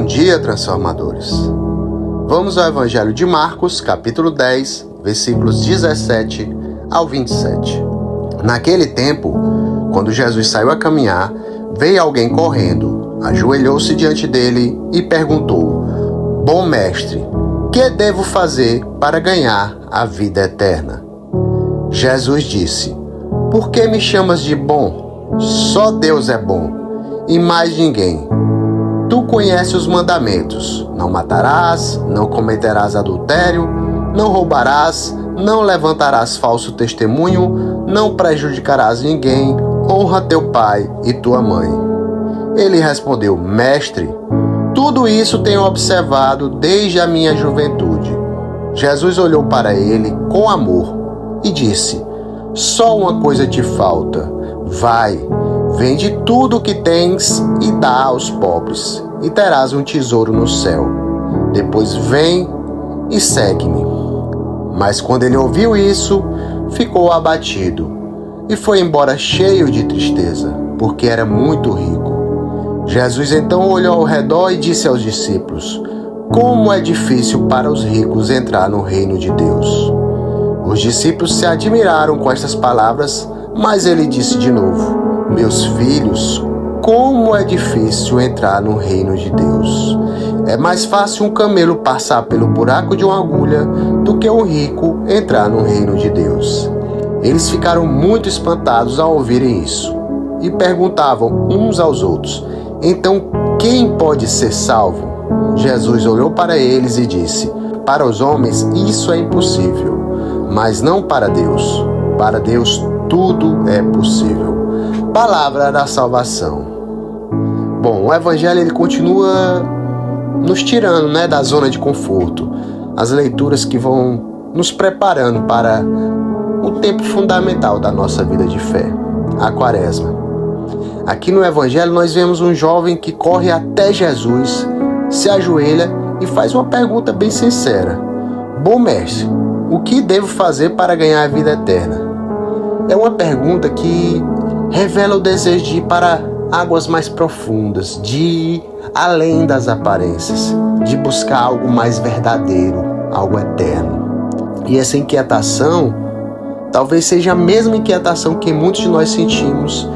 dia, transformadores. Vamos ao Evangelho de Marcos, capítulo 10, versículos 17 ao 27. Naquele tempo, quando Jesus saiu a caminhar, veio alguém correndo, ajoelhou-se diante dele e perguntou: Bom mestre, que devo fazer para ganhar a vida eterna? Jesus disse: Por que me chamas de bom? Só Deus é bom, e mais ninguém. Tu conheces os mandamentos: não matarás, não cometerás adultério, não roubarás, não levantarás falso testemunho, não prejudicarás ninguém, honra teu pai e tua mãe. Ele respondeu: Mestre, tudo isso tenho observado desde a minha juventude. Jesus olhou para ele com amor e disse: Só uma coisa te falta. Vai, vende tudo o que tens e dá aos pobres, e terás um tesouro no céu. Depois vem e segue-me. Mas quando ele ouviu isso, ficou abatido e foi embora cheio de tristeza, porque era muito rico. Jesus então olhou ao redor e disse aos discípulos: Como é difícil para os ricos entrar no reino de Deus. Os discípulos se admiraram com estas palavras, mas ele disse de novo: Meus filhos, como é difícil entrar no reino de Deus. É mais fácil um camelo passar pelo buraco de uma agulha do que um rico entrar no reino de Deus. Eles ficaram muito espantados ao ouvirem isso e perguntavam uns aos outros: Então quem pode ser salvo? Jesus olhou para eles e disse: Para os homens isso é impossível, mas não para Deus. Para Deus tudo é possível. Palavra da salvação. Bom, o Evangelho ele continua nos tirando, da zona de conforto. As leituras que vão nos preparando para o tempo fundamental da nossa vida de fé, a Quaresma. Aqui no Evangelho nós vemos um jovem que corre até Jesus, se ajoelha e faz uma pergunta bem sincera: Bom mestre, o que devo fazer para ganhar a vida eterna? É uma pergunta que revela o desejo de ir para águas mais profundas, de ir além das aparências, de buscar algo mais verdadeiro, algo eterno. E essa inquietação talvez seja a mesma inquietação que muitos de nós sentimos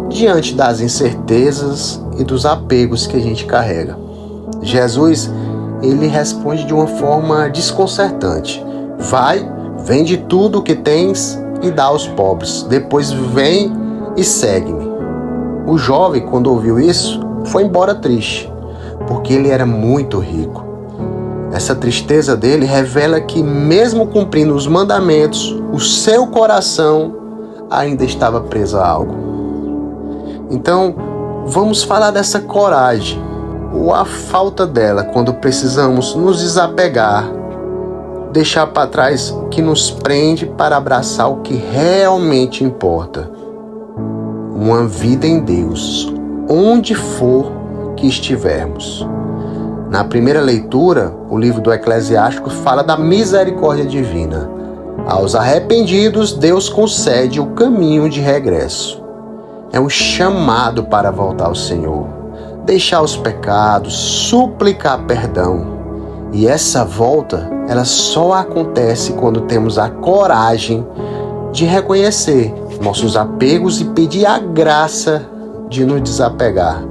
diante das incertezas e dos apegos que a gente carrega. Jesus, ele responde de uma forma desconcertante: Vai, vende tudo o que tens e dá aos pobres. Depois vem e segue-me. O jovem, quando ouviu isso, foi embora triste, porque ele era muito rico. Essa tristeza dele revela que, mesmo cumprindo os mandamentos, o seu coração ainda estava preso a algo. Então, vamos falar dessa coragem, ou a falta dela, quando precisamos nos desapegar, deixar para trás o que nos prende para abraçar o que realmente importa. Uma vida em Deus, onde for que estivermos. Na primeira leitura, o livro do Eclesiástico fala da misericórdia divina. Aos arrependidos, Deus concede o caminho de regresso. É um chamado para voltar ao Senhor, deixar os pecados, suplicar perdão. E essa volta, ela só acontece quando temos a coragem de reconhecer nossos apegos e pedir a graça de nos desapegar.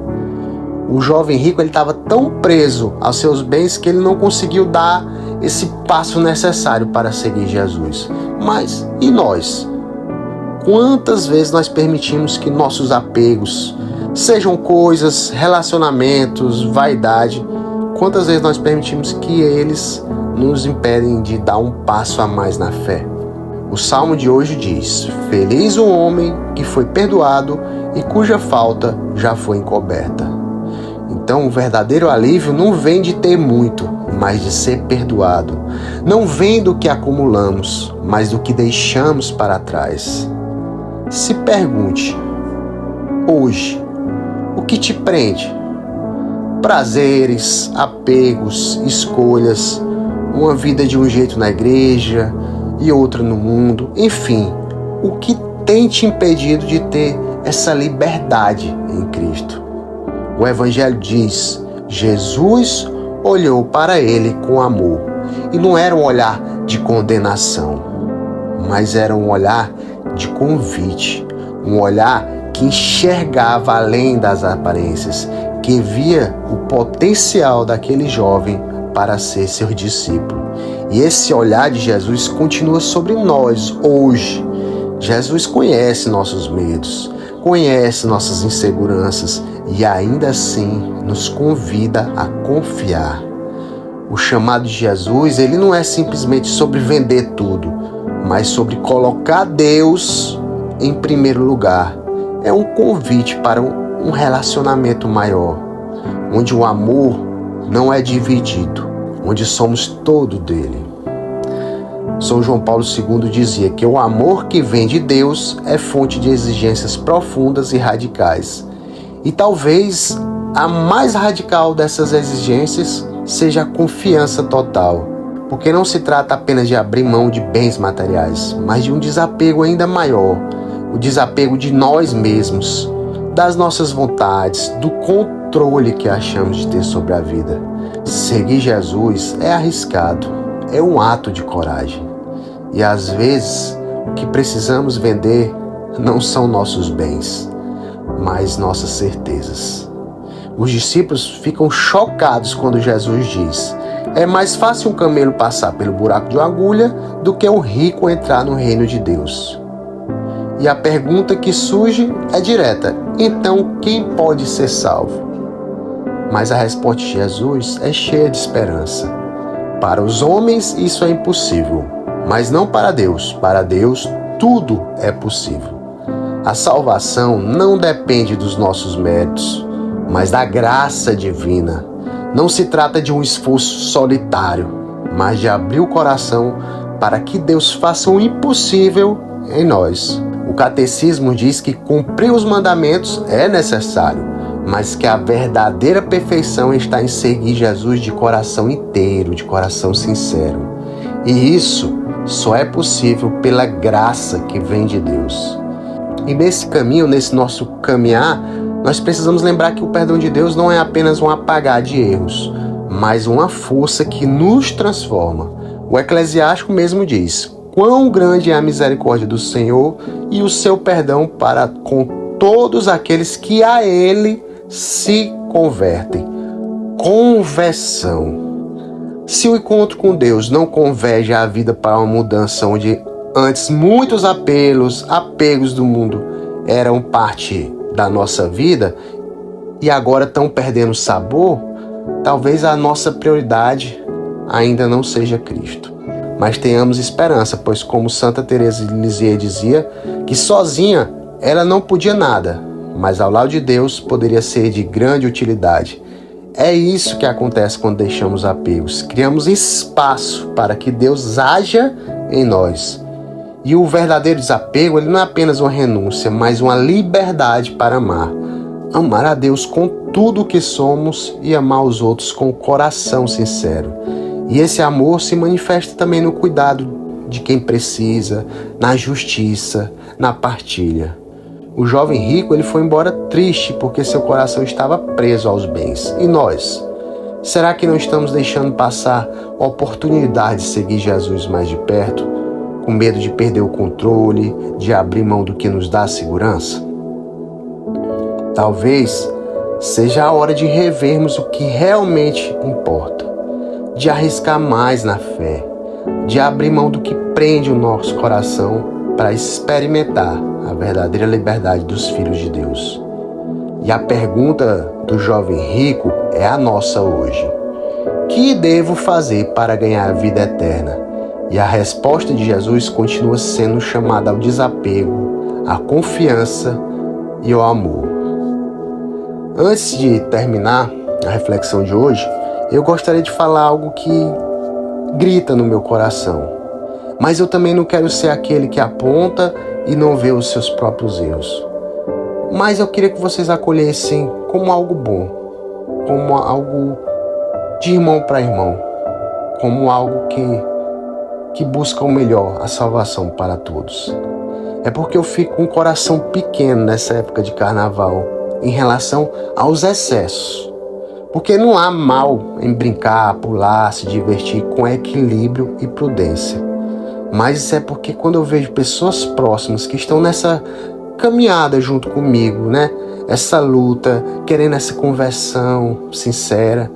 O jovem rico estava tão preso aos seus bens que ele não conseguiu dar esse passo necessário para seguir Jesus. Mas e nós? Quantas vezes nós permitimos que nossos apegos, sejam coisas, relacionamentos, vaidade, quantas vezes nós permitimos que eles nos impedem de dar um passo a mais na fé? O Salmo de hoje diz: Feliz o homem que foi perdoado e cuja falta já foi encoberta. Então o verdadeiro alívio não vem de ter muito, mas de ser perdoado. Não vem do que acumulamos, mas do que deixamos para trás. Se pergunte, hoje, o que te prende? Prazeres, apegos, escolhas, uma vida de um jeito na igreja e outra no mundo, enfim, o que tem te impedido de ter essa liberdade em Cristo? O Evangelho diz: Jesus olhou para ele com amor. E não era um olhar de condenação, mas era um olhar de convite. Um olhar que enxergava além das aparências, que via o potencial daquele jovem para ser seu discípulo. E esse olhar de Jesus continua sobre nós hoje. Jesus conhece nossos medos, conhece nossas inseguranças e ainda assim nos convida a confiar. O chamado de Jesus, ele não é simplesmente sobre vender tudo, mas sobre colocar Deus em primeiro lugar. É um convite para um relacionamento maior, onde o amor não é dividido, onde somos todo dele. São João Paulo II dizia que o amor que vem de Deus é fonte de exigências profundas e radicais. E talvez a mais radical dessas exigências seja a confiança total, porque não se trata apenas de abrir mão de bens materiais, mas de um desapego ainda maior, o desapego de nós mesmos, das nossas vontades, do controle que achamos de ter sobre a vida. Seguir Jesus é arriscado, é um ato de coragem. E às vezes, o que precisamos vender não são nossos bens, mas nossas certezas. Os discípulos ficam chocados quando Jesus diz: é mais fácil um camelo passar pelo buraco de uma agulha do que um rico entrar no reino de Deus. E a pergunta que surge é direta: então quem pode ser salvo? Mas a resposta de Jesus é cheia de esperança. Para os homens isso é impossível, mas não para Deus. Para Deus tudo é possível. A salvação não depende dos nossos méritos, mas da graça divina. Não se trata de um esforço solitário, mas de abrir o coração para que Deus faça o impossível em nós. O catecismo diz que cumprir os mandamentos é necessário, mas que a verdadeira perfeição está em seguir Jesus de coração inteiro, de coração sincero. E isso só é possível pela graça que vem de Deus. E nesse caminho, nesse nosso caminhar, nós precisamos lembrar que o perdão de Deus não é apenas um apagar de erros, mas uma força que nos transforma. O Eclesiástico mesmo diz: quão grande é a misericórdia do Senhor e o seu perdão para com todos aqueles que a Ele se convertem. Conversão. Se o encontro com Deus não converge a vida para uma mudança onde antes muitos apegos do mundo eram parte da nossa vida e agora estão perdendo sabor, talvez a nossa prioridade ainda não seja Cristo. Mas tenhamos esperança, pois como Santa Teresa de Lisieux dizia, que sozinha ela não podia nada, mas ao lado de Deus poderia ser de grande utilidade. É isso que acontece quando deixamos apegos. Criamos espaço para que Deus haja em nós. E o verdadeiro desapego, ele não é apenas uma renúncia, mas uma liberdade para amar. Amar a Deus com tudo o que somos e amar os outros com o coração sincero. E esse amor se manifesta também no cuidado de quem precisa, na justiça, na partilha. O jovem rico, ele foi embora triste porque seu coração estava preso aos bens. E nós? Será que não estamos deixando passar a oportunidade de seguir Jesus mais de perto, com medo de perder o controle, de abrir mão do que nos dá segurança? Talvez seja a hora de revermos o que realmente importa, de arriscar mais na fé, de abrir mão do que prende o nosso coração para experimentar a verdadeira liberdade dos filhos de Deus. E a pergunta do jovem rico é a nossa hoje: que devo fazer para ganhar a vida eterna? E a resposta de Jesus continua sendo chamada ao desapego, à confiança e ao amor. Antes de terminar a reflexão de hoje, eu gostaria de falar algo que grita no meu coração. Mas eu também não quero ser aquele que aponta e não vê os seus próprios erros. Mas eu queria que vocês acolhessem como algo bom, como algo de irmão para irmão, como algo que busca o melhor, a salvação para todos. É porque eu fico com um coração pequeno nessa época de carnaval em relação aos excessos. Porque não há mal em brincar, pular, se divertir com equilíbrio e prudência. Mas isso é porque quando eu vejo pessoas próximas que estão nessa caminhada junto comigo, né? Essa luta, querendo essa conversão sincera,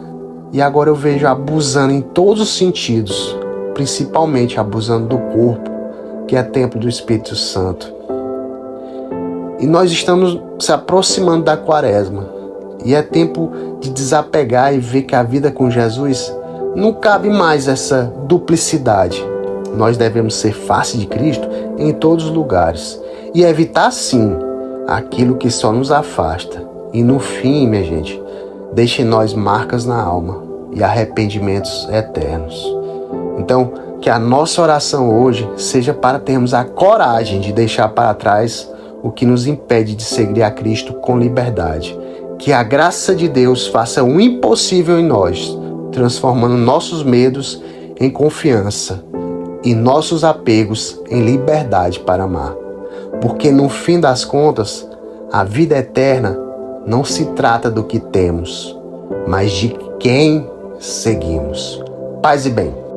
e agora eu vejo abusando em todos os sentidos, principalmente abusando do corpo, que é templo do Espírito Santo. E nós estamos se aproximando da Quaresma, e é tempo de desapegar e ver que a vida com Jesus não cabe mais essa duplicidade. Nós devemos ser face de Cristo em todos os lugares e evitar, sim, aquilo que só nos afasta. E no fim, minha gente, deixe em nós marcas na alma e arrependimentos eternos. Então, que a nossa oração hoje seja para termos a coragem de deixar para trás o que nos impede de seguir a Cristo com liberdade. Que a graça de Deus faça o impossível em nós, transformando nossos medos em confiança e nossos apegos em liberdade para amar. Porque no fim das contas, a vida eterna não se trata do que temos, mas de quem seguimos. Paz e bem.